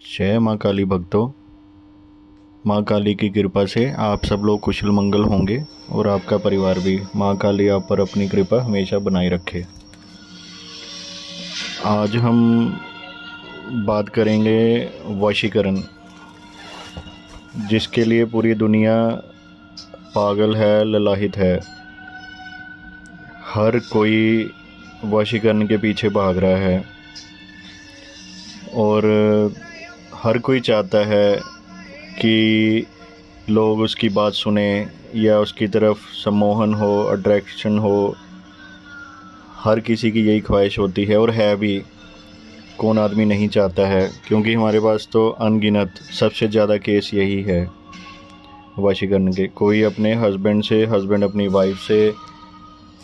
जय माँ काली भक्तों। माँ काली की कृपा से आप सब लोग कुशल मंगल होंगे और आपका परिवार भी। माँ काली आप पर अपनी कृपा हमेशा बनाए रखे। आज हम बात करेंगे वशीकरण, जिसके लिए पूरी दुनिया पागल है, ललाहित है। हर कोई वशीकरण के पीछे भाग रहा है और हर कोई चाहता है कि लोग उसकी बात सुने या उसकी तरफ सम्मोहन हो, अट्रैक्शन हो। हर किसी की यही ख्वाहिश होती है और है भी। कौन आदमी नहीं चाहता है, क्योंकि हमारे पास तो अनगिनत सबसे ज़्यादा केस यही है वशीकरण के। कोई अपने हस्बैंड से, हस्बैंड अपनी वाइफ से,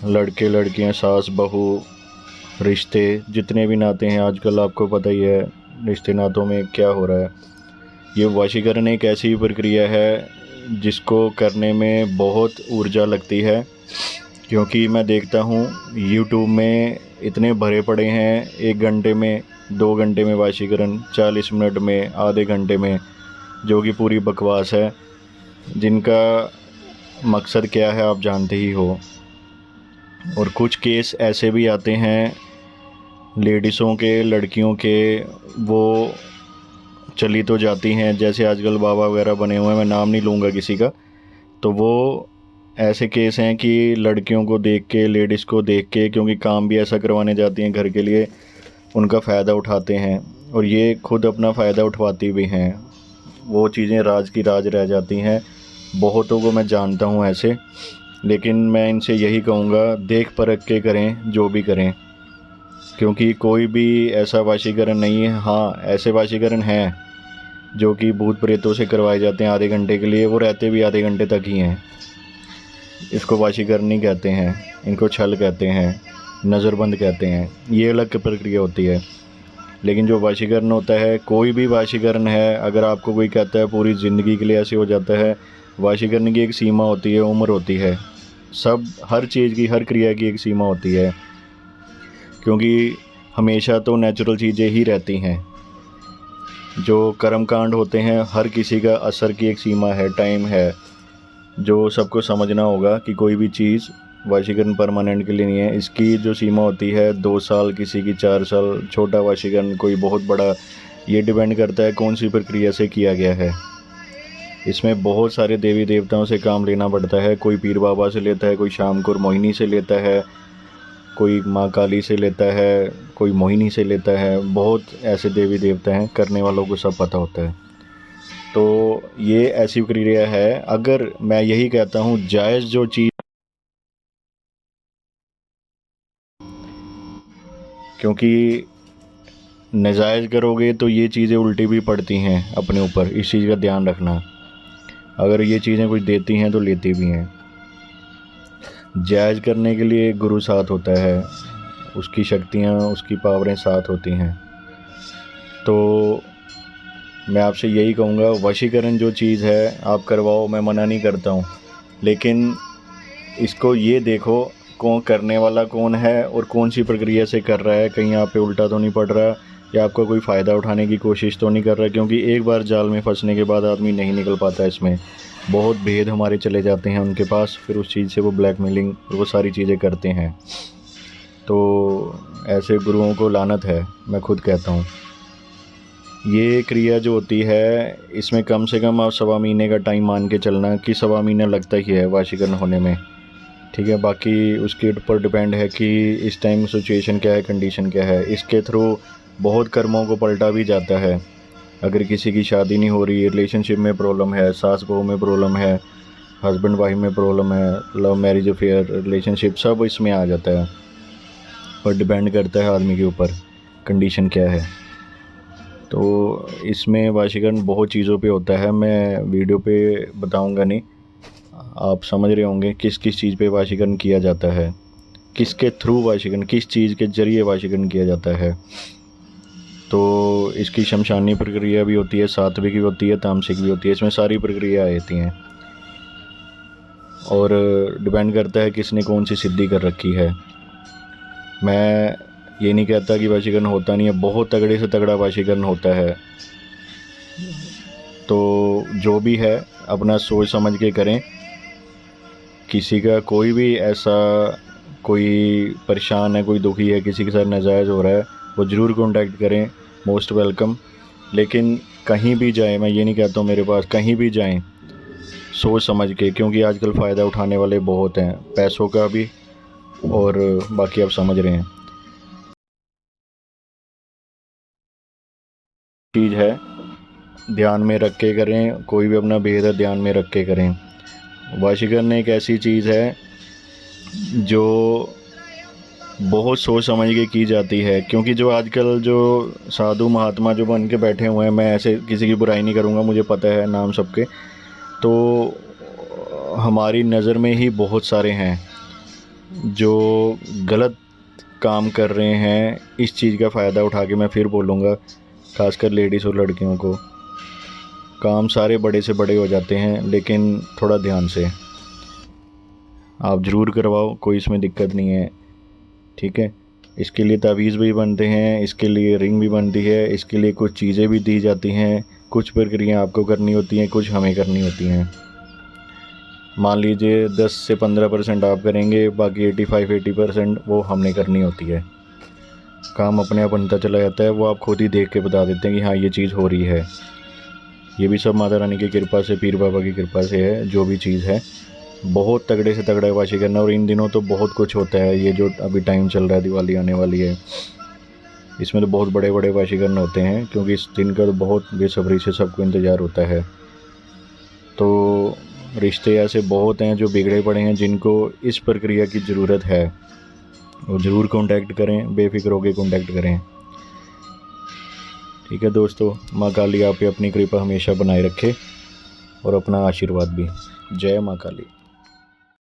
लड़के लड़कियां, सास बहू, रिश्ते जितने भी नाते हैं आजकल आपको पता ही है रिश्ते नातों में क्या हो रहा है। ये वशीकरण एक ऐसी प्रक्रिया है जिसको करने में बहुत ऊर्जा लगती है, क्योंकि मैं देखता हूँ यूट्यूब में इतने भरे पड़े हैं। 1 घंटे में, 2 घंटे में वशीकरण, 40 मिनट में, आधे घंटे में, जो कि पूरी बकवास है, जिनका मकसद क्या है आप जानते ही हो। और कुछ केस ऐसे भी आते हैं लेडीज़ों के, लड़कियों के, वो चली तो जाती हैं, जैसे आजकल बाबा वगैरह बने हुए हैं, मैं नाम नहीं लूँगा किसी का। तो वो ऐसे केस हैं कि लड़कियों को देख के, लेडीज़ को देख के, क्योंकि काम भी ऐसा करवाने जाती हैं घर के लिए, उनका फ़ायदा उठाते हैं और ये खुद अपना फ़ायदा उठवाती भी हैं। वो चीज़ें राज की राज रह जाती हैं। बहुतों को मैं जानता हूँ ऐसे, लेकिन मैं इनसे यही कहूँगा, देख परख के करें जो भी करें, क्योंकि कोई भी ऐसा वशीकरण नहीं है। हाँ, ऐसे वशीकरण हैं जो कि भूत प्रेतों से करवाए जाते हैं आधे घंटे के लिए, वो रहते भी आधे घंटे तक ही हैं। इसको वशीकरण नहीं कहते हैं, इनको छल कहते हैं, नज़रबंद कहते हैं, ये अलग प्रक्रिया होती है। लेकिन जो वशीकरण होता है, कोई भी वशीकरण है, अगर आपको कोई कहता है पूरी ज़िंदगी के लिए ऐसे हो जाता है, वशीकरण की एक सीमा होती है, उम्र होती है। हर चीज़ की, हर क्रिया की एक सीमा होती है, क्योंकि हमेशा तो नेचुरल चीज़ें ही रहती हैं। जो कर्मकांड होते हैं, हर किसी का असर की एक सीमा है, टाइम है, जो सबको समझना होगा कि कोई भी चीज़ वशीकरण परमानेंट के लिए नहीं है। इसकी जो सीमा होती है 2 साल, किसी की 4 साल, छोटा वशीकरण, कोई बहुत बड़ा, ये डिपेंड करता है कौन सी प्रक्रिया से किया गया है। इसमें बहुत सारे देवी देवताओं से काम लेना पड़ता है। कोई पीर बाबा से लेता है, कोई शामकुर मोहिनी से लेता है, कोई माँ काली से लेता है, कोई मोहिनी से लेता है। बहुत ऐसे देवी देवता हैं, करने वालों को सब पता होता है। तो ये ऐसी प्रक्रिया है। अगर मैं यही कहता हूँ, जायज़ जो चीज़, क्योंकि नाजायज़ करोगे तो ये चीज़ें उल्टी भी पड़ती हैं अपने ऊपर, इस चीज़ का ध्यान रखना। अगर ये चीज़ें कुछ देती हैं तो लेती भी हैं। जायज़ करने के लिए गुरु साथ होता है, उसकी शक्तियाँ, उसकी पावरें साथ होती हैं। तो मैं आपसे यही कहूँगा, वशीकरण जो चीज़ है आप करवाओ, मैं मना नहीं करता हूँ, लेकिन इसको ये देखो कौन करने वाला कौन है और कौन सी प्रक्रिया से कर रहा है। कहीं आप पे उल्टा तो नहीं पड़ रहा या आपका कोई फ़ायदा उठाने की कोशिश तो नहीं कर रहा, क्योंकि एक बार जाल में फंसने के बाद आदमी नहीं निकल पाता। इसमें बहुत भेद हमारे चले जाते हैं उनके पास, फिर उस चीज़ से वो ब्लैकमेलिंग और वो सारी चीज़ें करते हैं। तो ऐसे गुरुओं को लानत है, मैं खुद कहता हूँ। ये क्रिया जो होती है, इसमें कम से कम आप 1.25 महीने का टाइम मान के चलना कि 1.25 महीना लगता ही है वशीकरण होने में, ठीक है। बाकी उसके ऊपर डिपेंड है कि इस टाइम सिचुएशन क्या है, कंडीशन क्या है। इसके थ्रू बहुत कर्मों को पलटा भी जाता है। अगर किसी की शादी नहीं हो रही, रिलेशनशिप में प्रॉब्लम है, सास बहू में प्रॉब्लम है, हस्बैंड वाइफ में प्रॉब्लम है, लव मैरिज अफेयर, रिलेशनशिप, सब इसमें आ जाता है। पर डिपेंड करता है आदमी के ऊपर कंडीशन क्या है। तो इसमें वशीकरण बहुत चीज़ों पे होता है, मैं वीडियो पे बताऊंगा नहीं, आप समझ रहे होंगे किस किस चीज़ पे वशीकरण किया जाता है, किसके थ्रू वशीकरण, किस चीज़ के ज़रिए वशीकरण किया जाता है। तो इसकी शमशानी प्रक्रिया भी होती है, सात्विक भी होती है, तामसिक भी होती है, इसमें सारी प्रक्रिया आती हैं और डिपेंड करता है किसने कौन सी सिद्धि कर रखी है। मैं ये नहीं कहता कि वशीकरण होता नहीं है, बहुत तगड़े से तगड़ा वशीकरण होता है। तो जो भी है अपना सोच समझ के करें। किसी का कोई भी ऐसा कोई परेशान है, कोई दुखी है, किसी के साथ नाजायज़ हो रहा है, वो ज़रूर कॉन्टैक्ट करें, मोस्ट वेलकम। लेकिन कहीं भी जाएं, मैं ये नहीं कहता हूँ मेरे पास, कहीं भी जाएं सोच समझ के, क्योंकि आजकल फ़ायदा उठाने वाले बहुत हैं, पैसों का भी और बाकी आप समझ रहे हैं। चीज़ है ध्यान में रख के करें, कोई भी अपना बिहेवियर ध्यान में रख के करें। वशीकरण एक ऐसी चीज़ है जो बहुत सोच समझ के की जाती है, क्योंकि जो आजकल जो साधु महात्मा जो बन के बैठे हुए हैं, मैं ऐसे किसी की बुराई नहीं करूँगा, मुझे पता है नाम सबके, तो हमारी नज़र में ही बहुत सारे हैं जो गलत काम कर रहे हैं। इस चीज़ का फ़ायदा उठा के, मैं फिर बोलूँगा, खासकर लेडीज़ और लड़कियों को, काम सारे बड़े से बड़े हो जाते हैं, लेकिन थोड़ा ध्यान से आप ज़रूर करवाओ, कोई इसमें दिक्कत नहीं है, ठीक है। इसके लिए तावीज़ भी बनते हैं, इसके लिए रिंग भी बनती है, इसके लिए कुछ चीज़ें भी दी जाती हैं, कुछ प्रक्रिया आपको करनी होती हैं, कुछ हमें करनी होती हैं। मान लीजिए 10 से 15% आप करेंगे, बाकी 85-80% वो हमने करनी होती है। काम अपने आप बनता चला जाता है, वो आप खुद ही देख के बता देते हैं कि हाँ ये चीज़ हो रही है। ये भी सब माता रानी की कृपा से, पीर बाबा की कृपा से है। जो भी चीज़ है बहुत तगड़े से तगड़ा वाशी करना, और इन दिनों तो बहुत कुछ होता है। ये जो अभी टाइम चल रहा है, दिवाली आने वाली है, इसमें तो बहुत बड़े बड़े वाशी करना होते हैं, क्योंकि इस दिन का तो बहुत बेसब्री से सबको इंतज़ार होता है। तो रिश्ते ऐसे बहुत हैं जो बिगड़े पड़े हैं, जिनको इस प्रक्रिया की ज़रूरत है, वो ज़रूर कांटेक्ट करें, बेफिक्र होकर कांटेक्ट करें, ठीक है दोस्तों। माँ काली आप पे अपनी कृपा हमेशा बनाए रखे और अपना आशीर्वाद भी। जय माँ काली।